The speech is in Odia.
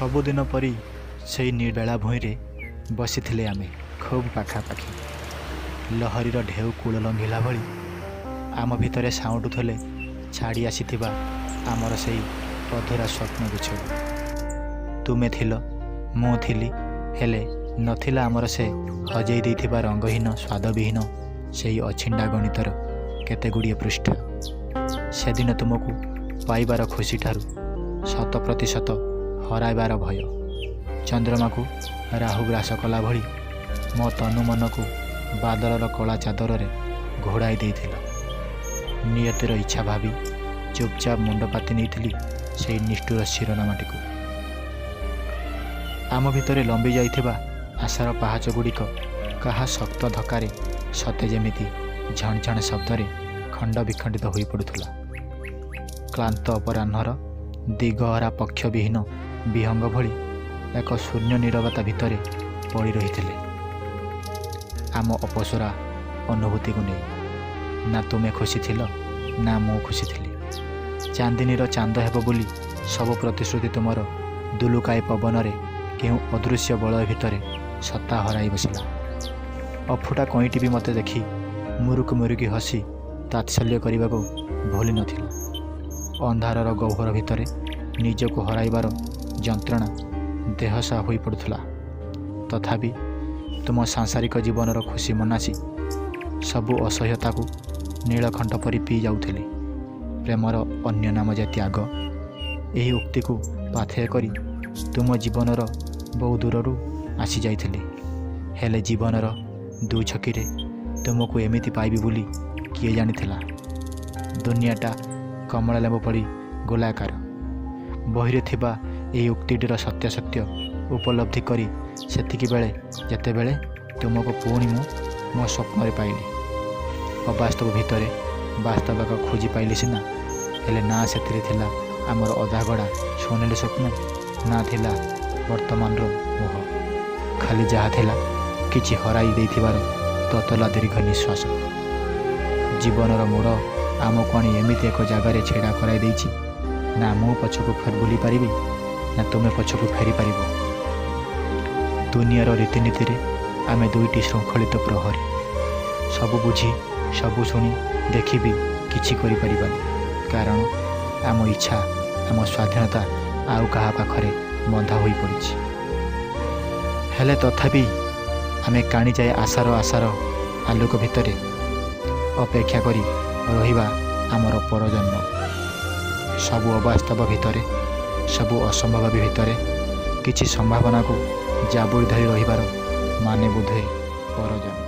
ସବୁଦିନ ପରି ସେଇ ବେଳାଭୂଇଁରେ ବସିଥିଲେ ଆମେ ଖୁବ୍ ପାଖାପାଖି। ଲହରୀର ଢେଉ କୂଳ ଲଙ୍ଘିଲା ଭଳି ଆମ ଭିତରେ ସାଉଁଟୁଥିଲେ ଛାଡ଼ି ଆସିଥିବା ଆମର ସେଇ ଅଧୁରା ସ୍ୱପ୍ନଗୁଚ୍ଛ। ତୁମେ ଥିଲ, ମୁଁ ଥିଲି, ହେଲେ ନଥିଲା ଆମର ସେ ହଜେଇ ଦେଇଥିବା ରଙ୍ଗହୀନ ସ୍ୱାଦବିହୀନ ସେଇ ଅଛିଣ୍ଡା ଗଣିତର କେତେଗୁଡ଼ିଏ ପୃଷ୍ଠା। ସେଦିନ ତୁମକୁ ପାଇବାର ଖୁସିଠାରୁ 100% ହରାଇବାର ଭୟ ଚନ୍ଦ୍ରମାକୁ ରାହୁ ଗ୍ରାସ କଲା ଭଳି ମୋ ତନୁ ମନକୁ ବାଦଲର କଳା ଚାଦରରେ ଘୋଡ଼ାଇ ଦେଇଥିଲ। ନିୟତିର ଇଚ୍ଛା ଭାବି ଚୁପଚାପ ମୁଣ୍ଡ ପାତି ନେଇଥିଲି ସେଇ ନିଷ୍ଠୁର ଶିରନାମାଟିକୁ। ଆମ ଭିତରେ ଲମ୍ବି ଯାଇଥିବା ଆଶାର ପାହାଚ ଗୁଡ଼ିକ କାହା ଶକ୍ତ ଧକ୍କାରେ ସତେ ଯେମିତି ଝଣଝଣ ଶବ୍ଦରେ ଖଣ୍ଡ ବିଖଣ୍ଡିତ ହୋଇପଡ଼ୁଥିଲା। କ୍ଳାନ୍ତ ଅପରାହ୍ନର ଦିଗହରା ପକ୍ଷବିହୀନ ବିହଙ୍ଗ ଭଳି ଏକ ଶୂନ୍ୟ ନୀରବତା ଭିତରେ ପଡ଼ି ରହିଥିଲେ ଆମ ଅପସରା ଅନୁଭୂତିକୁ ନେଇ। ନା ତୁମେ ଖୁସି ଥିଲ, ନା ମୁଁ ଖୁସି ଥିଲି। ଚାନ୍ଦିନୀର ଚାନ୍ଦ ହେବ ବୋଲି ସବୁ ପ୍ରତିଶ୍ରୁତି ତୁମର ଦୁଲୁକାଏ ପବନରେ କେଉଁ ଅଦୃଶ୍ୟ ବଳୟ ଭିତରେ ସତ୍ତା ହରାଇ ବସିଲା। ଅଫୁଟା କଇଁଟି ବି ମୋତେ ଦେଖି ମୁରୁକି ମୁରୁକି ହସି ତାତ୍ସଲ୍ୟ କରିବାକୁ ଭୁଲି ନଥିଲା। ଅନ୍ଧାରର ଗହ୍ୱର ଭିତରେ ନିଜକୁ ହରାଇବାର ଯନ୍ତ୍ରଣା ଦେହସାହ ହୋଇପଡ଼ୁଥିଲା। ତଥାପି ତୁମ ସାଂସାରିକ ଜୀବନର ଖୁସି ମନାସି ସବୁ ଅସହ୍ୟତାକୁ ନୀଳକଣ୍ଠ ପରି ପିଇ ଯାଉଥିଲି। ପ୍ରେମର ଅନ୍ୟ ନାମ ଯେ ତ୍ୟାଗ, ଏହି ଉକ୍ତିକୁ ପାଥେୟ କରି ତୁମ ଜୀବନର ବହୁ ଦୂରରୁ ଆସିଯାଇଥିଲି। ହେଲେ ଜୀବନର ଦୁଇ ଛକିରେ ତୁମକୁ ଏମିତି ପାଇବି ବୋଲି କିଏ ଜାଣିଥିଲା। ଦୁନିଆଟା କମଳା ଲେମ୍ବୁ ପରି ଗୋଲାକାର। ବହିରେ ଥିବା ଏହି ଉକ୍ତିଟିର ସତ୍ୟାସତ୍ୟ ଉପଲବ୍ଧି କରି ସେତିକି ବେଳେ ଯେତେବେଳେ ତୁମକୁ ପୁଣି ମୁଁ ମୋ ସ୍ୱପ୍ନରେ ପାଇଲି। ଅବାସ୍ତବ ଭିତରେ ବାସ୍ତବକ ଖୋଜି ପାଇଲି ସିନା, ହେଲେ ନା ସେଥିରେ ଥିଲା ଆମର ଅଧାଗଢ଼ା ସୁନେଲି ସ୍ୱପ୍ନ, ନା ଥିଲା ବର୍ତ୍ତମାନର ମୋହ। ଖାଲି ଯାହା ଥିଲା କିଛି ହରାଇ ଦେଇଥିବାର ତତଲା ଦୀର୍ଘ ନିଶ୍ୱାସ। ଜୀବନର ମୋଡ଼ ଆମକୁ ଆଣି ଏମିତି ଏକ ଜାଗାରେ ଛିଡ଼ା କରାଇ ଦେଇଛି, ନା ମୁଁ ପଛକୁ ବୁଲି ପାରିବି, ନା ତୁମେ ପଛକୁ ଫେରିପାରିବ। ଦୁନିଆର ରୀତିନୀତିରେ ଆମେ ଦୁଇଟି ଶୃଙ୍ଖଳିତ ପ୍ରହରୀ। ସବୁ ବୁଝି, ସବୁ ଶୁଣି, ଦେଖିବି କିଛି କରିପାରିବାନି। କାରଣ ଆମ ଇଚ୍ଛା, ଆମ ସ୍ୱାଧୀନତା ଆଉ କାହା ପାଖରେ ବନ୍ଧା ହୋଇପଡ଼ିଛି। ହେଲେ ତଥାପି ଆମେ କାଣିଯାଏ ଆଶାର ଆଲୋକ ଭିତରେ ଅପେକ୍ଷା କରି ରହିବା ଆମର ପରଜନ୍ମ। ସବୁ ଅବାସ୍ତବ ଭିତରେ, ସବୁ ଅସମ୍ଭବ ଭିତରେ କିଛି ସମ୍ଭାବନାକୁ ଜାବୁଡ଼ି ଧରି ରହିବାର ମାନେ ବୋଧେ ପରଜନ୍ମ।